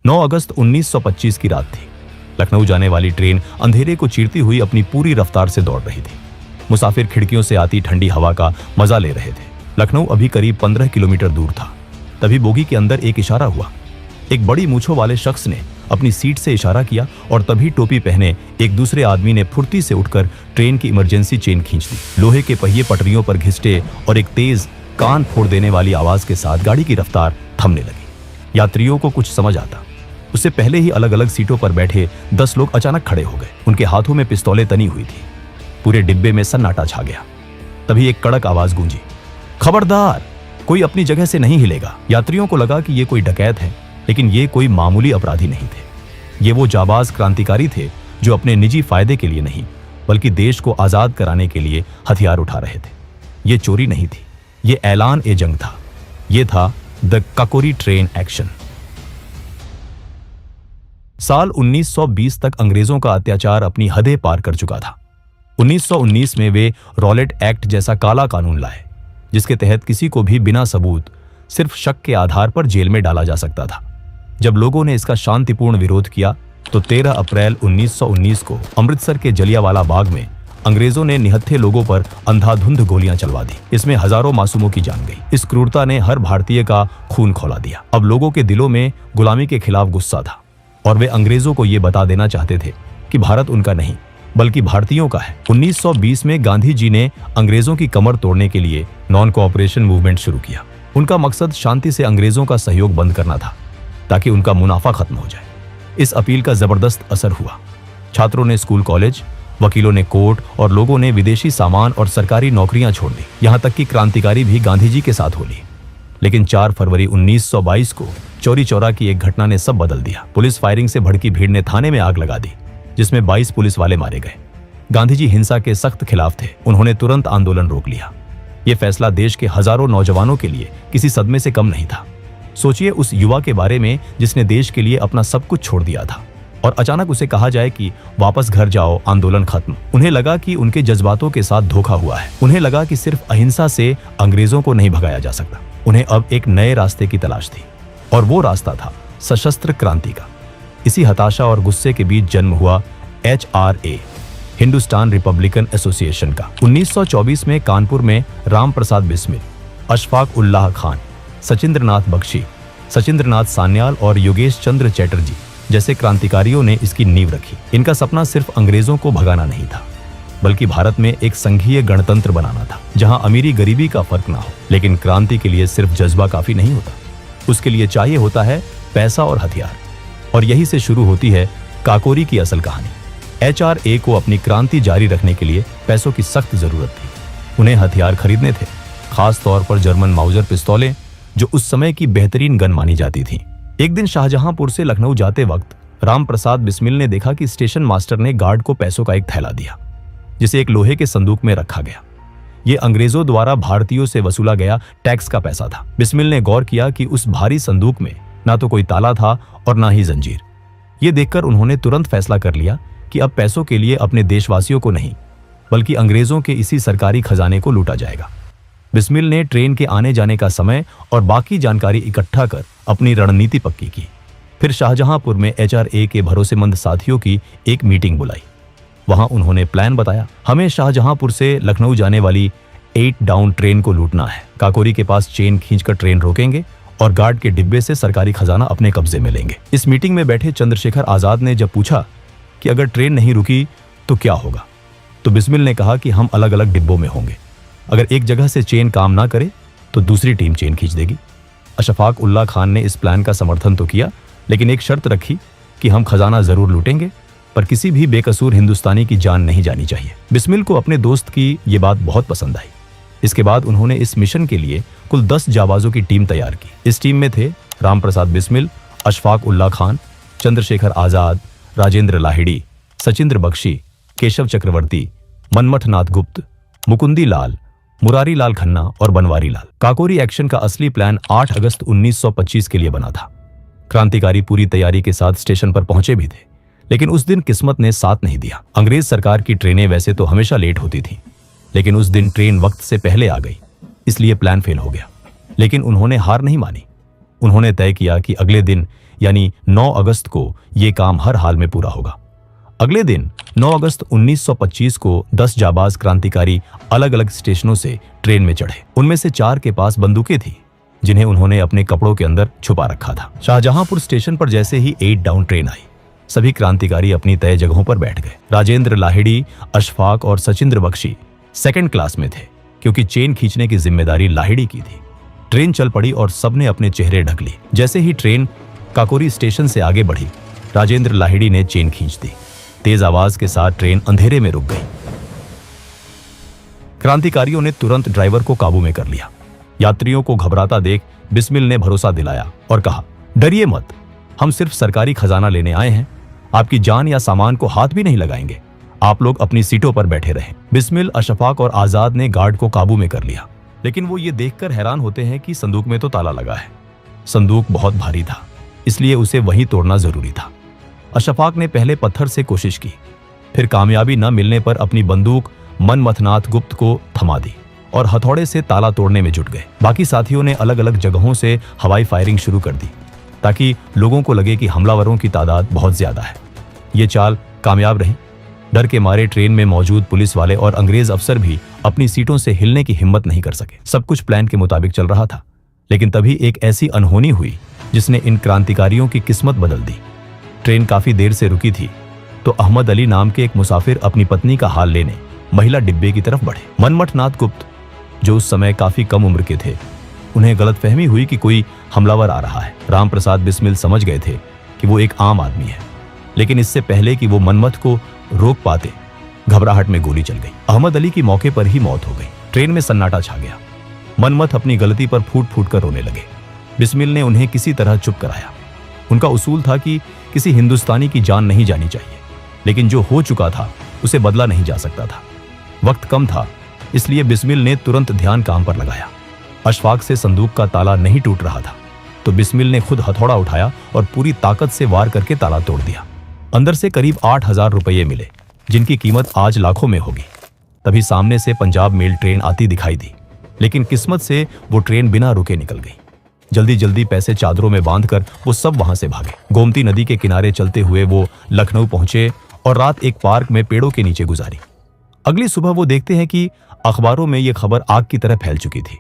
9 अगस्त 1925 की रात थी। लखनऊ जाने वाली ट्रेन अंधेरे को चीरती हुई अपनी पूरी रफ्तार से दौड़ रही थी। मुसाफिर खिड़कियों से आती ठंडी हवा का मजा ले रहे थे। लखनऊ अभी करीब 15 किलोमीटर दूर था। तभी बोगी के अंदर एक इशारा हुआ। एक बड़ी मूंछों वाले शख्स ने अपनी सीट से इशारा किया और तभी टोपी पहने एक दूसरे आदमी ने फुर्ती से उठकर ट्रेन की इमरजेंसी चेन खींच दी। लोहे के पहिए पटरियों पर घिसटे और एक तेज कान फोड़ देने वाली आवाज के साथ गाड़ी की रफ्तार थमने लगी। यात्रियों को कुछ समझ आता। उससे पहले ही अलग अलग सीटों पर बैठे 10 लोग अचानक खड़े हो गए। उनके हाथों में पिस्तौलें तनी हुई थी। पूरे डिब्बे में सन्नाटा छा गया। तभी एक कड़क आवाज गूंजी, खबरदार, कोई अपनी जगह से नहीं हिलेगा। यात्रियों को लगा कि ये कोई डकैत है, लेकिन ये कोई मामूली अपराधी नहीं थे। ये वो जाबाज क्रांतिकारी थे जो अपने निजी फायदे के लिए नहीं बल्कि देश को आजाद कराने के लिए हथियार उठा रहे थे। ये चोरी नहीं थी, ये ऐलान ए जंग था। ये था द काकोरी ट्रेन एक्शन। साल 1920 तक अंग्रेजों का अत्याचार अपनी हदें पार कर चुका था। 1919 में वे रॉलेट एक्ट जैसा काला कानून लाए, जिसके तहत किसी को भी बिना सबूत सिर्फ शक के आधार पर जेल में डाला जा सकता था। जब लोगों ने इसका शांतिपूर्ण विरोध किया तो 13 अप्रैल 1919 को अमृतसर के जलियांवाला बाग में अंग्रेजों ने निहत्थे लोगों पर अंधाधुंध गोलियां चलवा दी। इसमें हजारों मासूमों की जान गई। इस क्रूरता ने हर भारतीय का खून खौला दिया। अब लोगों के दिलों में गुलामी के खिलाफ गुस्सा था और वे अंग्रेजों को ये बता देना चाहते थे कि भारत उनका नहीं बल्कि भारतीयों का है। 1920 में गांधी जी ने अंग्रेजों की कमर तोड़ने के लिए नॉन कोऑपरेशन मूवमेंट शुरू किया। उनका मकसद शांति से अंग्रेजों का सहयोग बंद करना था ताकि उनका मुनाफा खत्म हो जाए। इस अपील का जबरदस्त असर हुआ। छात्रों ने स्कूल कॉलेज, वकीलों ने कोर्ट और लोगों ने विदेशी सामान और सरकारी नौकरियां छोड़ दी। यहां तक कि क्रांतिकारी भी गांधी जी के साथ हो लिए। लेकिन 4 फरवरी 1922 को चौरी चौरा की एक घटना ने सब बदल दिया। पुलिस फायरिंग से भड़की भीड़ ने थाने में आग लगा दी, जिसमें 22 पुलिस वाले मारे गए। गांधी जी हिंसा के सख्त खिलाफ थे। उन्होंने तुरंत आंदोलन रोक लिया। यह फैसला देश के हजारों नौजवानों के लिए किसी सदमे से कम नहीं था। सोचिए उस युवा के बारे में जिसने देश के लिए अपना सब कुछ छोड़ दिया था और अचानक उसे कहा जाए कि वापस घर जाओ, आंदोलन खत्म। उन्हें लगा कि उनके जज्बातों के साथ धोखा हुआ है। उन्हें लगा कि सिर्फ अहिंसा से अंग्रेजों को नहीं भगाया जा सकता। उन्हें अब एक नए रास्ते की तलाश थी और वो रास्ता था सशस्त्र क्रांति का। इसी हताशा और गुस्से के बीच जन्म हुआ HRA, हिंदुस्तान रिपब्लिकन एसोसिएशन का। 1924 में कानपुर में राम प्रसाद बिस्मिल, अशफाक उल्लाह खान, सचिंद्रनाथ बख्शी, सचिंद्रनाथ सान्याल और योगेश चंद्र चैटर्जी जैसे क्रांतिकारियों ने इसकी नींव रखी। इनका सपना सिर्फ अंग्रेजों को भगाना नहीं था बल्कि भारत में एक संघीय गणतंत्र बनाना था जहां अमीरी गरीबी का फर्क ना हो। लेकिन क्रांति के लिए सिर्फ जज्बा काफी नहीं होता, उसके लिए चाहिए होता है पैसा और हथियार। और यही से शुरू होती है काकोरी की असल कहानी। HRA को अपनी क्रांति जारी रखने के लिए पैसों की सख्त जरूरत थी। उन्हें हथियार खरीदने थे, खास तौर पर जर्मन माउजर पिस्तौलें जो उस समय की बेहतरीन गन मानी जाती थी। एक दिन शाहजहांपुर से लखनऊ जाते वक्त राम प्रसाद बिस्मिल ने देखा कि स्टेशन मास्टर ने गार्ड को पैसों का एक थैला दिया, जिसे एक लोहे के संदूक में रखा गया। ये अंग्रेजों द्वारा भारतीयों से वसूला गया टैक्स का पैसा था। बिस्मिल ने गौर किया कि उस भारी संदूक में ना तो कोई ताला था और ना ही जंजीर। ये देखकर उन्होंने तुरंत फैसला कर लिया कि अब पैसों के लिए अपने देशवासियों को नहीं बल्कि अंग्रेजों के इसी सरकारी खजाने को लूटा जाएगा। बिस्मिल ने ट्रेन के आने जाने का समय और बाकी जानकारी इकट्ठा कर अपनी रणनीति पक्की की। फिर शाहजहांपुर में HRA के भरोसेमंद साथियों की एक मीटिंग बुलाई। वहां उन्होंने प्लान बताया। हमें शाहजहांपुर से लखनऊ जाने वाली 8 डाउन ट्रेन को लूटना है। काकोरी के पास चेन खींचकर ट्रेन रोकेंगे और गार्ड के डिब्बे से सरकारी खजाना अपने कब्जे में लेंगे। इस मीटिंग में बैठे चंद्रशेखर आजाद ने जब पूछा कि अगर ट्रेन नहीं रुकी तो क्या होगा, तो बिस्मिल ने कहा कि हम अलग अलग डिब्बों में होंगे। अगर एक जगह से चेन काम ना करे तो दूसरी टीम चेन खींच देगी। अशफाक उल्लाह खान ने इस प्लान का समर्थन तो किया, लेकिन एक शर्त रखी कि हम खजाना जरूर लूटेंगे पर किसी भी बेकसूर हिंदुस्तानी की जान नहीं जानी चाहिए। बिस्मिल को अपने दोस्त की ये बात बहुत पसंद आई। इसके बाद उन्होंने इस मिशन के लिए कुल 10 जाबाजों की टीम तैयार की। इस टीम में थे राम प्रसाद बिस्मिल, अशफाक उल्लाह खान, चंद्रशेखर आजाद, राजेंद्र लाहिड़ी, सचिंद्र बख्शी, केशव चक्रवर्ती, मनमथ नाथ गुप्त, मुकुंदी लाल, मुरारी लाल खन्ना और बनवारी लाल। काकोरी एक्शन का असली प्लान 8 अगस्त 1925 के लिए बना था। क्रांतिकारी पूरी तैयारी के साथ स्टेशन पर पहुंचे भी थे, लेकिन उस दिन किस्मत ने साथ नहीं दिया। अंग्रेज सरकार की ट्रेनें वैसे तो हमेशा लेट होती थी, लेकिन उस दिन ट्रेन वक्त से पहले आ गई, इसलिए प्लान फेल हो गया। लेकिन उन्होंने हार नहीं मानी। उन्होंने तय किया कि अगले दिन यानी 9 अगस्त को ये काम हर हाल में पूरा होगा। अगले दिन 9 अगस्त 1925 को 10 जाबाज क्रांतिकारी अलग अलग स्टेशनों से ट्रेन में चढ़े। उनमें से 4 के पास बंदूकें थी जिन्हें उन्होंने अपने कपड़ों के अंदर छुपा रखा था। शाहजहांपुर स्टेशन पर जैसे ही 8 डाउन ट्रेन आई, सभी क्रांतिकारी अपनी तय जगहों पर बैठ गए। राजेंद्र लाहिड़ी, अशफाक और सचिंद्र बख्शी सेकंड क्लास में थे क्योंकि चेन खींचने की जिम्मेदारी लाहिड़ी की थी। ट्रेन चल पड़ी और सबने अपने चेहरे ढक लिए। जैसे ही ट्रेन काकोरी स्टेशन से आगे बढ़ी, राजेंद्र लाहिड़ी ने चेन खींच दी। तेज आवाज के साथ ट्रेन अंधेरे में रुक गई। क्रांतिकारियों ने तुरंत ड्राइवर को काबू में कर लिया। यात्रियों को घबराता देख बिस्मिल ने भरोसा दिलाया और कहा, डरिए मत, हम सिर्फ सरकारी खजाना लेने आए हैं, आपकी जान या सामान को हाथ भी नहीं लगाएंगे, आप लोग अपनी सीटों पर बैठे रहें। बिस्मिल, अशफाक और आजाद ने गार्ड को काबू में कर लिया, लेकिन वो ये देखकर हैरान होते हैं कि संदूक में तो ताला लगा है। संदूक बहुत भारी था, इसलिए उसे वहीं तोड़ना जरूरी था। अशफाक ने पहले पत्थर से कोशिश की, फिर कामयाबी न मिलने पर अपनी बंदूक मनमथनाथ गुप्त को थमा दी और हथौड़े से ताला तोड़ने में जुट गए। बाकी साथियों ने अलग अलग जगहों से हवाई फायरिंग शुरू कर दी ताकि लोगों को लगे कि हमलावरों की तादाद बहुत ज्यादा है। ये चाल कामयाब रही। डर के मारे ट्रेन में मौजूद पुलिस वाले और अंग्रेज अफसर भी अपनी सीटों से हिलने की हिम्मत नहीं कर सके। सब कुछ प्लान के मुताबिक चल रहा था, लेकिन तभी एक ऐसी अनहोनी हुई जिसने इन क्रांतिकारियों की किस्मत बदल दी। ट्रेन काफी देर से रुकी थी तो अहमद अली नाम के एक मुसाफिर अपनी पत्नी का हाल लेने महिला डिब्बे की तरफ बढ़े। मनमथनाथ गुप्त, जो उस समय काफी कम उम्र के थे, उन्हें गलतफहमी हुई कि कोई हमलावर आ रहा है। राम प्रसाद बिस्मिल समझ गए थे कि वो एक आम आदमी है, लेकिन इससे पहले कि वो मनमथ को रोक पाते, घबराहट में गोली चल गई। अहमद अली की मौके पर ही मौत हो गई। ट्रेन में सन्नाटा छा गया। मनमथ अपनी गलती पर फूट फूट कर रोने लगे। बिस्मिल ने उन्हें किसी तरह चुप कराया। उनका उसूल था कि किसी हिंदुस्तानी की जान नहीं जानी चाहिए, लेकिन जो हो चुका था उसे बदला नहीं जा सकता था। वक्त कम था, इसलिए बिस्मिल ने तुरंत ध्यान काम पर लगाया। अशफाक से संदूक का ताला नहीं टूट रहा था, तो बिस्मिल ने खुद हथौड़ा उठाया और पूरी ताकत से वार करके ताला तोड़ दिया। अंदर से करीब 8,000 रुपये मिले, जिनकी कीमत आज लाखों में होगी। तभी सामने से पंजाब मेल ट्रेन आती दिखाई दी, लेकिन किस्मत से वो ट्रेन बिना रुके निकल गई। जल्दी जल्दी पैसे चादरों में बांधकर वो सब वहां से भागे। गोमती नदी के किनारे चलते हुए वो लखनऊ पहुंचे और रात एक पार्क में पेड़ों के नीचे गुजारी। अगली सुबह वो देखते हैं कि अखबारों में ये खबर आग की तरह फैल चुकी थी।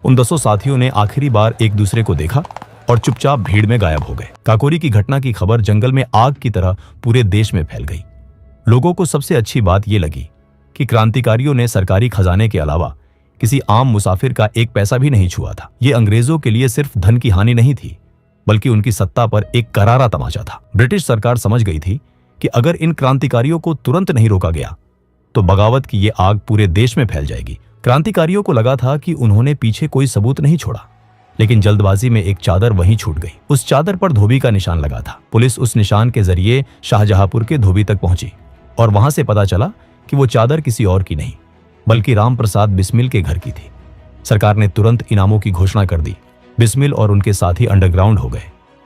उन 10 साथियों ने आखिरी बार एक दूसरे को देखा और चुपचाप भीड़ में गायब हो गए। काकोरी की घटना की खबर जंगल में आग की तरह पूरे देश में फैल गई। लोगों को सबसे अच्छी बात यह लगी कि क्रांतिकारियों ने सरकारी खजाने के अलावा किसी आम मुसाफिर का एक पैसा भी नहीं छुआ था। ये अंग्रेजों के लिए सिर्फ धन की हानि नहीं थी, बल्कि उनकी सत्ता पर एक करारा तमाचा था। ब्रिटिश सरकार समझ गई थी कि अगर इन क्रांतिकारियों को तुरंत नहीं रोका गया तो बगावत की ये आग पूरे देश में फैल जाएगी। क्रांतिकारियों को लगा था कि उन्होंने पीछे कोई सबूत नहीं छोड़ा, लेकिन जल्दबाजी में एक चादर वहीं छूट गई। उस चादर पर धोबी का निशान लगा था। पुलिस उस निशान के जरिए शाहजहांपुर के धोबी तक पहुंची और वहां से पता चला कि वो चादर किसी और की नहीं, बल्कि राम प्रसाद बिस्मिल के घर की थी। सरकार ने तुरंत इनामों की घोषणा कर दी। बिस्मिल और उनके साथी अंडरग्राउंड हो गए,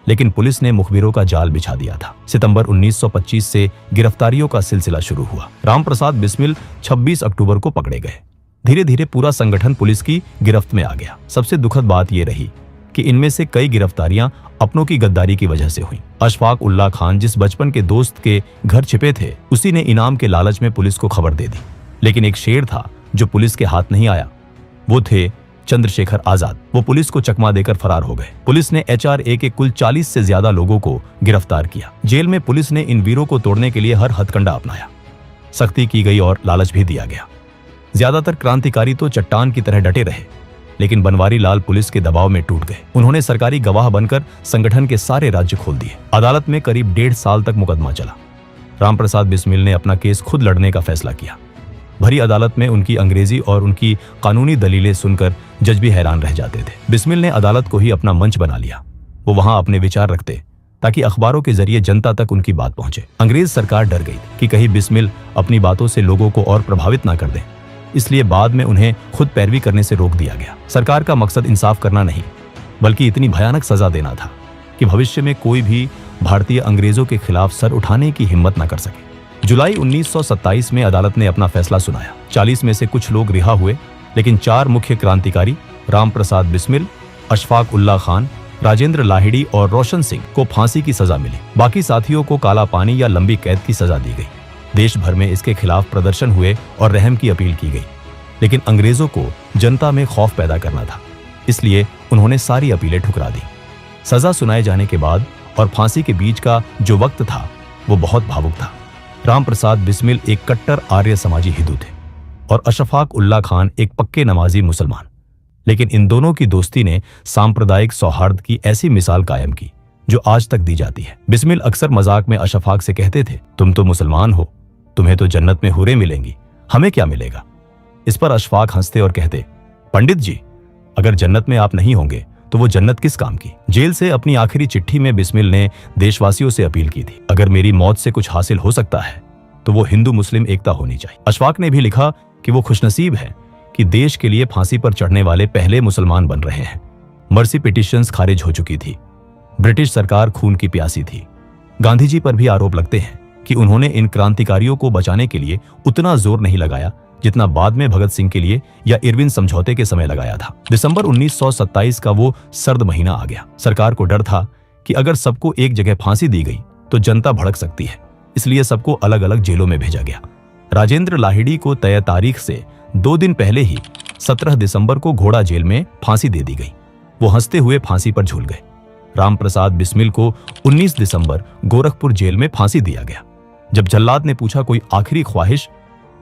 लेकिन पुलिस ने मुखबिरों का जाल बिछा दिया था। सितंबर 1925 से गिरफ्तारियों का सिलसिला शुरू हुआ। राम प्रसाद बिस्मिल 26 अक्टूबर को पकड़े गए। धीरे धीरे पूरा संगठन पुलिस की गिरफ्त में आ गया। सबसे दुखद बात यह रही कि इनमें से कई गिरफ्तारियां अपनों की गद्दारी की वजह से हुई। अशफाक उल्लाह खान, जिस बचपन के दोस्त के घर छिपे थे, उसी ने इनाम के लालच में पुलिस को खबर दे दी। लेकिन एक शेर था जो पुलिस के हाथ नहीं आया। वो थे चंद्रशेखर आजाद। वो पुलिस को चकमा देकर फरार हो गए। पुलिस ने HRA के कुल 40 से ज्यादा लोगों को गिरफ्तार किया। जेल में पुलिस ने इन वीरों को तोड़ने के लिए हर हथकंडा अपनाया। सख्ती की गई और लालच भी दिया गया। ज्यादातर क्रांतिकारी तो चट्टान की तरह डटे रहे, लेकिन बनवारी लाल पुलिस के दबाव में टूट गए। उन्होंने सरकारी गवाह बनकर संगठन के सारे राज्य खोल दिए। अदालत में करीब 1.5 साल तक मुकदमा चला। रामप्रसाद बिस्मिल ने अपना केस खुद लड़ने का फैसला किया। भरी अदालत में उनकी अंग्रेजी और उनकी कानूनी दलीलें सुनकर जज भी हैरान रह जाते थे। बिस्मिल ने अदालत को ही अपना मंच बना लिया। वो वहां अपने विचार रखते ताकि अखबारों के जरिए जनता तक उनकी बात पहुंचे। अंग्रेज सरकार डर गई कि कहीं बिस्मिल अपनी बातों से लोगों को और प्रभावित ना कर दें, इसलिए बाद में उन्हें खुद पैरवी करने से रोक दिया गया। सरकार का मकसद इंसाफ करना नहीं, बल्कि इतनी भयानक सजा देना था कि भविष्य में कोई भी भारतीय अंग्रेजों के खिलाफ सर उठाने की हिम्मत न कर सके। जुलाई 1927 में अदालत ने अपना फैसला सुनाया। 40 में से कुछ लोग रिहा हुए, लेकिन 4 मुख्य क्रांतिकारी राम प्रसाद बिस्मिल, अशफाक उल्लाह खान, राजेंद्र लाहिड़ी और रोशन सिंह को फांसी की सजा मिली। बाकी साथियों को काला पानी या लंबी कैद की सजा दी गई। देश भर में इसके खिलाफ प्रदर्शन हुए और रहम की अपील की गई, लेकिन अंग्रेजों को जनता में खौफ पैदा करना था, इसलिए उन्होंने सारी अपीलें ठुकरा दी। सजा सुनाए जाने के बाद और फांसी के बीच का जो वक्त था वो बहुत भावुक था। राम प्रसाद बिस्मिल एक कट्टर आर्य समाजी हिंदू थे और अशफाक उल्ला खान एक पक्के नमाजी मुसलमान, लेकिन इन दोनों की दोस्ती ने सांप्रदायिक सौहार्द की ऐसी मिसाल कायम की जो आज तक दी जाती है। बिस्मिल अक्सर मजाक में अशफाक से कहते थे, तुम तो मुसलमान हो, तुम्हें तो जन्नत में हुरें मिलेंगी, हमें क्या मिलेगा। इस पर अशफाक हंसते और कहते, पंडित जी, अगर जन्नत में आप नहीं होंगे तो वो जन्नत किस काम की। जेल से अपनी आखिरी चिट्ठी में बिस्मिल ने देशवासियों से अपील की थी, अगर मेरी मौत से कुछ हासिल हो सकता है तो वो हिंदू मुस्लिम एकता होनी चाहिए। अशफाक ने भी लिखा कि वो खुशनसीब है कि देश के लिए फांसी पर चढ़ने वाले पहले मुसलमान बन रहे हैं। मर्सी पिटिशंस खारिज हो चुकी थी, ब्रिटिश सरकार खून की प्यासी थी। गांधी जी पर भी आरोप लगते हैं कि उन्होंने इन क्रांतिकारियों को बचाने के लिए उतना जोर नहीं लगाया जितना बाद में भगत सिंह के लिए या इरविन समझौते के समय लगाया था। दिसंबर 1927 का वो सर्द महीना आ गया। सरकार को डर था कि अगर सबको एक जगह फांसी दी गई तो जनता भड़क सकती है, इसलिए सबको अलग अलग जेलों में भेजा गया। राजेंद्र लाहिड़ी को तय तारीख से 2 दिन पहले ही 17 दिसंबर को घोड़ा जेल में फांसी दे दी गई। वो हंसते हुए फांसी पर झूल गए। राम प्रसाद बिस्मिल को 19 दिसंबर गोरखपुर जेल में फांसी दिया गया। जब जल्लाद ने पूछा कोई आखिरी ख्वाहिश,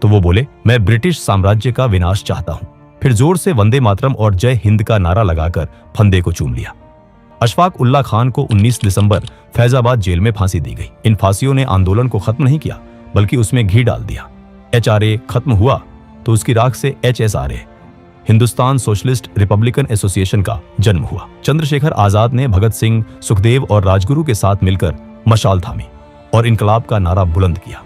तो वो बोले, मैं ब्रिटिश साम्राज्य का विनाश चाहता हूं। फिर जोर से वंदे मातरम और जय हिंद का नारा लगाकर फंदे को चूम लिया। अशफाक उल्ला खान को 19 दिसंबर फैजाबाद जेल में फांसी दी गई। इन फांसियों ने आंदोलन को खत्म नहीं किया, बल्कि उसमें घी डाल दिया। HRA खत्म हुआ तो उसकी राख से HSRA, Hindustan socialist Republican association का जन्म हुआ। चंद्रशेखर आजाद ने भगत सिंह, सुखदेव और राजगुरु के साथ मिलकर मशाल थामी और इनकलाब का नारा बुलंद किया।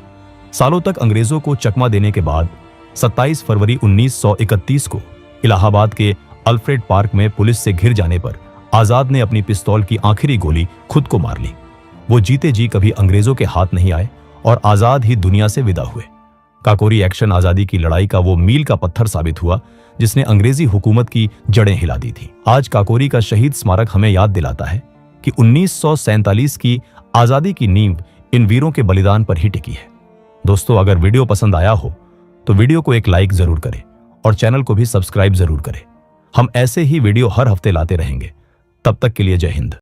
सालों तक अंग्रेजों को चकमा देने के बाद 27 फरवरी 1931 को इलाहाबाद के अल्फ्रेड पार्क में पुलिस से घिर जाने पर आजाद ने अपनी पिस्तौल की आखिरी गोली खुद को मार ली। वो जीते जी कभी अंग्रेजों के हाथ नहीं आए और आजाद ही दुनिया से विदा हुए। काकोरी एक्शन आजादी की लड़ाई का वो मील का पत्थर साबित हुआ जिसने अंग्रेजी हुकूमत की जड़ें हिला दी थी। आज काकोरी का शहीद स्मारक हमें याद दिलाता है कि 1947 की आजादी की नींव इन वीरों के बलिदान पर ही टिकी है। दोस्तों, अगर वीडियो पसंद आया हो तो वीडियो को एक लाइक जरूर करें और चैनल को भी सब्सक्राइब जरूर करें। हम ऐसे ही वीडियो हर हफ्ते लाते रहेंगे। तब तक के लिए जय हिंद।